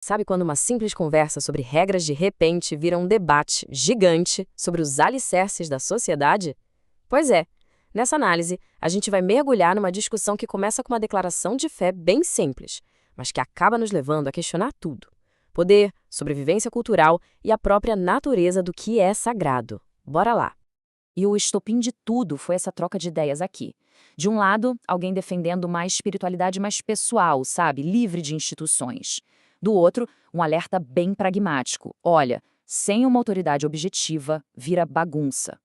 Sabe quando uma simples conversa sobre regras de repente vira um debate gigante sobre os alicerces da sociedade? Pois é, nessa análise, a gente vai mergulhar numa discussão que começa com uma declaração de fé bem simples, mas que acaba nos levando a questionar tudo: poder, sobrevivência cultural e a própria natureza do que é sagrado. Bora lá! E o estopim de tudo foi essa troca de ideias aqui. De um lado, alguém defendendo uma espiritualidade mais pessoal, sabe? Livre de instituições. Do outro, um alerta bem pragmático. Olha, sem uma autoridade objetiva, vira bagunça.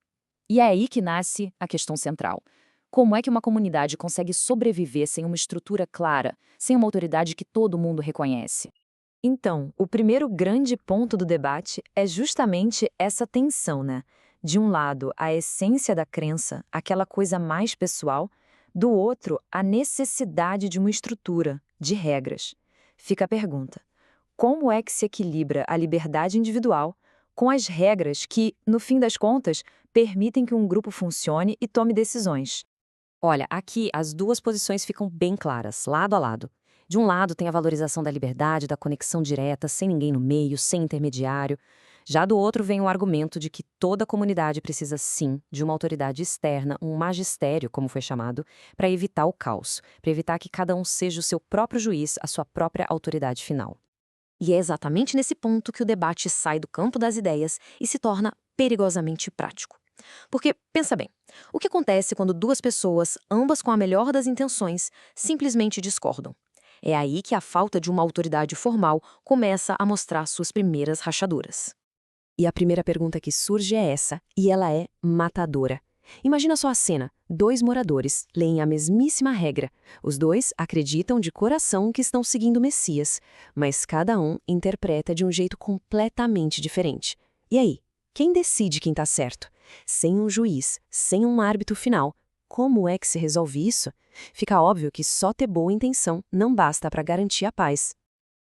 E é aí que nasce a questão central. Como é que uma comunidade consegue sobreviver sem uma estrutura clara, sem uma autoridade que todo mundo reconhece? Então, o primeiro grande ponto do debate é justamente essa tensão, né? De um lado, a essência da crença, aquela coisa mais pessoal, do outro, a necessidade de uma estrutura, de regras. Fica a pergunta: como é que se equilibra a liberdade individual com as regras que, no fim das contas, permitem que um grupo funcione e tome decisões? Olha, aqui as duas posições ficam bem claras, lado a lado. De um lado tem a valorização da liberdade, da conexão direta, sem ninguém no meio, sem intermediário. Já do outro vem o argumento de que toda comunidade precisa sim de uma autoridade externa, um magistério, como foi chamado, para evitar o caos, para evitar que cada um seja o seu próprio juiz, a sua própria autoridade final. E é exatamente nesse ponto que o debate sai do campo das ideias e se torna perigosamente prático. Porque, pensa bem, o que acontece quando duas pessoas, ambas com a melhor das intenções, simplesmente discordam? É aí que a falta de uma autoridade formal começa a mostrar suas primeiras rachaduras. E a primeira pergunta que surge é essa, e ela é matadora. Imagina só a cena: dois moradores leem a mesmíssima regra. Os dois acreditam de coração que estão seguindo o Messias, mas cada um interpreta de um jeito completamente diferente. E aí, quem decide quem está certo? Sem um juiz, sem um árbitro final, como é que se resolve isso? Fica óbvio que só ter boa intenção não basta para garantir a paz.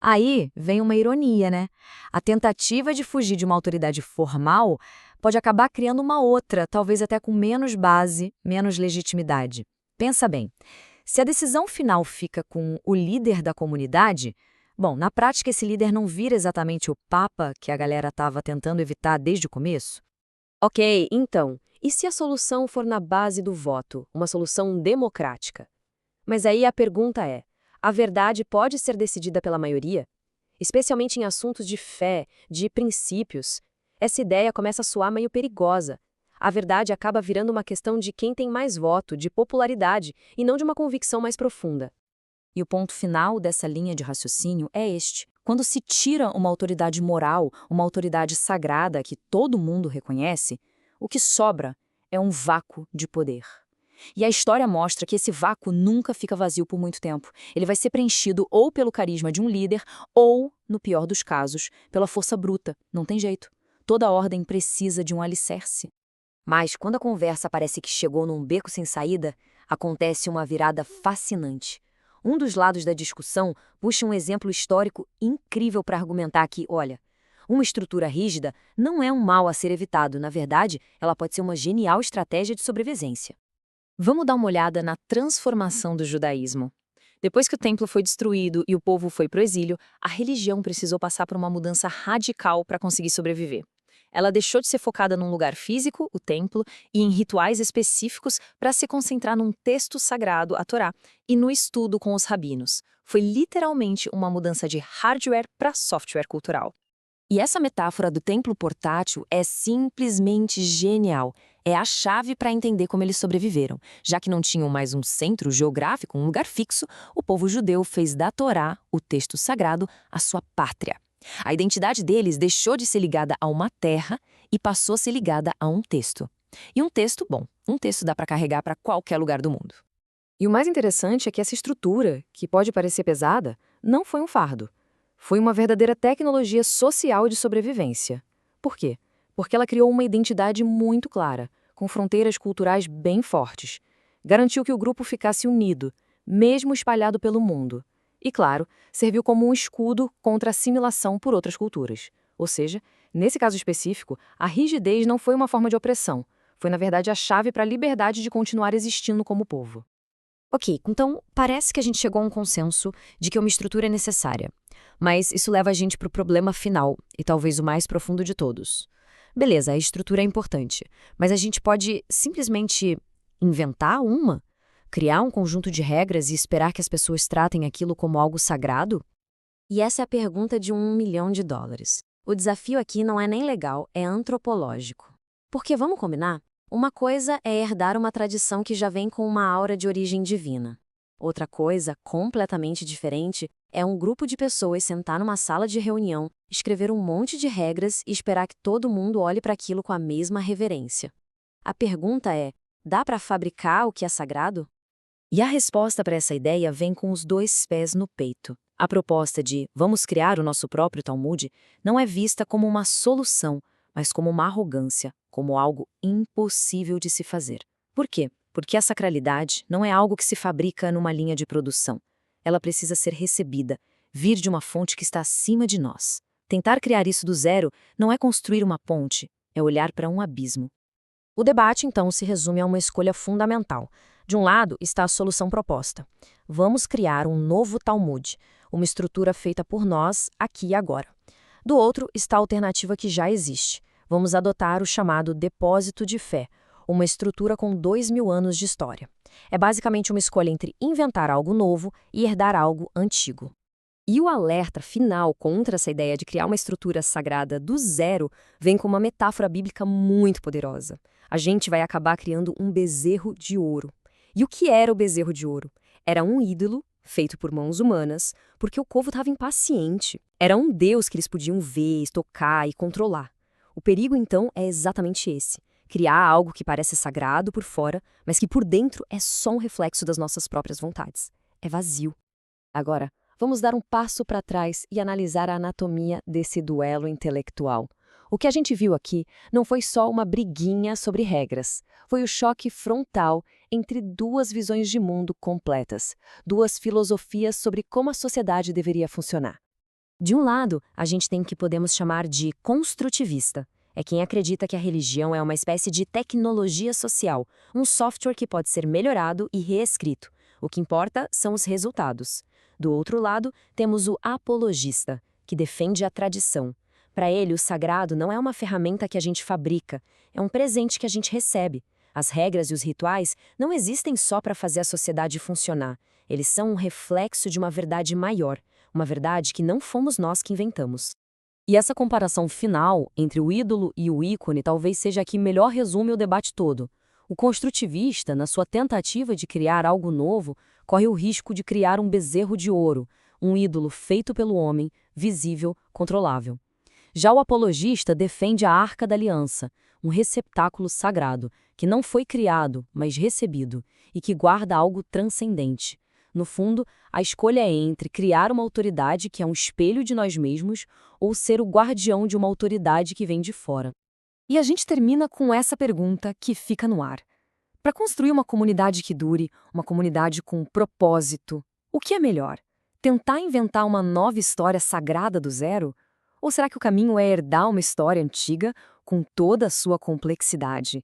Aí vem uma ironia, né? A tentativa de fugir de uma autoridade formal pode acabar criando uma outra, talvez até com menos base, menos legitimidade. Pensa bem, se a decisão final fica com o líder da comunidade, bom, na prática esse líder não vira exatamente o papa que a galera estava tentando evitar desde o começo? Ok, então, e se a solução for na base do voto, uma solução democrática? Mas aí a pergunta é: a verdade pode ser decidida pela maioria? Especialmente em assuntos de fé, de princípios. Essa ideia começa a soar meio perigosa. A verdade acaba virando uma questão de quem tem mais voto, de popularidade, e não de uma convicção mais profunda. E o ponto final dessa linha de raciocínio é este. Quando se tira uma autoridade moral, uma autoridade sagrada que todo mundo reconhece, o que sobra é um vácuo de poder. E a história mostra que esse vácuo nunca fica vazio por muito tempo. Ele vai ser preenchido ou pelo carisma de um líder, ou, no pior dos casos, pela força bruta. Não tem jeito. Toda ordem precisa de um alicerce. Mas quando a conversa parece que chegou num beco sem saída, acontece uma virada fascinante. Um dos lados da discussão puxa um exemplo histórico incrível para argumentar que, olha, uma estrutura rígida não é um mal a ser evitado, na verdade, ela pode ser uma genial estratégia de sobrevivência. Vamos dar uma olhada na transformação do judaísmo. Depois que o templo foi destruído e o povo foi para o exílio, a religião precisou passar por uma mudança radical para conseguir sobreviver. Ela deixou de ser focada num lugar físico, o templo, e em rituais específicos para se concentrar num texto sagrado, a Torá, e no estudo com os rabinos. Foi literalmente uma mudança de hardware para software cultural. E essa metáfora do templo portátil é simplesmente genial. É a chave para entender como eles sobreviveram. Já que não tinham mais um centro geográfico, um lugar fixo, o povo judeu fez da Torá, o texto sagrado, a sua pátria. A identidade deles deixou de ser ligada a uma terra e passou a ser ligada a um texto. E um texto, bom, um texto dá para carregar para qualquer lugar do mundo. E o mais interessante é que essa estrutura, que pode parecer pesada, não foi um fardo. Foi uma verdadeira tecnologia social de sobrevivência. Por quê? Porque ela criou uma identidade muito clara, com fronteiras culturais bem fortes. Garantiu que o grupo ficasse unido, mesmo espalhado pelo mundo. E, claro, serviu como um escudo contra a assimilação por outras culturas. Ou seja, nesse caso específico, a rigidez não foi uma forma de opressão. Foi, na verdade, a chave para a liberdade de continuar existindo como povo. Ok, então parece que a gente chegou a um consenso de que uma estrutura é necessária. Mas isso leva a gente para o problema final, e talvez o mais profundo de todos. Beleza, a estrutura é importante, mas a gente pode simplesmente inventar uma? Criar um conjunto de regras e esperar que as pessoas tratem aquilo como algo sagrado? E essa é a pergunta de US$ 1 milhão. O desafio aqui não é nem legal, é antropológico. Porque, vamos combinar? Uma coisa é herdar uma tradição que já vem com uma aura de origem divina. Outra coisa, completamente diferente, é um grupo de pessoas sentar numa sala de reunião, escrever um monte de regras e esperar que todo mundo olhe para aquilo com a mesma reverência. A pergunta é: dá para fabricar o que é sagrado? E a resposta para essa ideia vem com os dois pés no peito. A proposta de vamos criar o nosso próprio Talmud não é vista como uma solução, mas como uma arrogância, como algo impossível de se fazer. Por quê? Porque a sacralidade não é algo que se fabrica numa linha de produção. Ela precisa ser recebida, vir de uma fonte que está acima de nós. Tentar criar isso do zero não é construir uma ponte, é olhar para um abismo. O debate, então, se resume a uma escolha fundamental. De um lado está a solução proposta. Vamos criar um novo Talmud, uma estrutura feita por nós, aqui e agora. Do outro está a alternativa que já existe. Vamos adotar o chamado depósito de fé, uma estrutura com 2.000 anos de história. É basicamente uma escolha entre inventar algo novo e herdar algo antigo. E o alerta final contra essa ideia de criar uma estrutura sagrada do zero vem com uma metáfora bíblica muito poderosa. A gente vai acabar criando um bezerro de ouro. E o que era o bezerro de ouro? Era um ídolo feito por mãos humanas, porque o povo estava impaciente. Era um deus que eles podiam ver, tocar e controlar. O perigo, então, é exatamente esse: criar algo que parece sagrado por fora, mas que por dentro é só um reflexo das nossas próprias vontades. É vazio. Agora, vamos dar um passo para trás e analisar a anatomia desse duelo intelectual. O que a gente viu aqui não foi só uma briguinha sobre regras, foi o choque frontal entre duas visões de mundo completas, duas filosofias sobre como a sociedade deveria funcionar. De um lado, a gente tem o que podemos chamar de construtivista. É quem acredita que a religião é uma espécie de tecnologia social, um software que pode ser melhorado e reescrito. O que importa são os resultados. Do outro lado, temos o apologista, que defende a tradição. Para ele, o sagrado não é uma ferramenta que a gente fabrica, é um presente que a gente recebe. As regras e os rituais não existem só para fazer a sociedade funcionar. Eles são um reflexo de uma verdade maior, uma verdade que não fomos nós que inventamos. E essa comparação final entre o ídolo e o ícone talvez seja a que melhor resume o debate todo. O construtivista, na sua tentativa de criar algo novo, corre o risco de criar um bezerro de ouro, um ídolo feito pelo homem, visível, controlável. Já o apologista defende a Arca da Aliança, um receptáculo sagrado, que não foi criado, mas recebido, e que guarda algo transcendente. No fundo, a escolha é entre criar uma autoridade que é um espelho de nós mesmos ou ser o guardião de uma autoridade que vem de fora. E a gente termina com essa pergunta que fica no ar. Para construir uma comunidade que dure, uma comunidade com propósito, o que é melhor? Tentar inventar uma nova história sagrada do zero? Ou será que o caminho é herdar uma história antiga com toda a sua complexidade?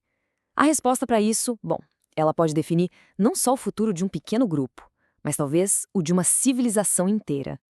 A resposta para isso, bom, ela pode definir não só o futuro de um pequeno grupo, mas talvez o de uma civilização inteira.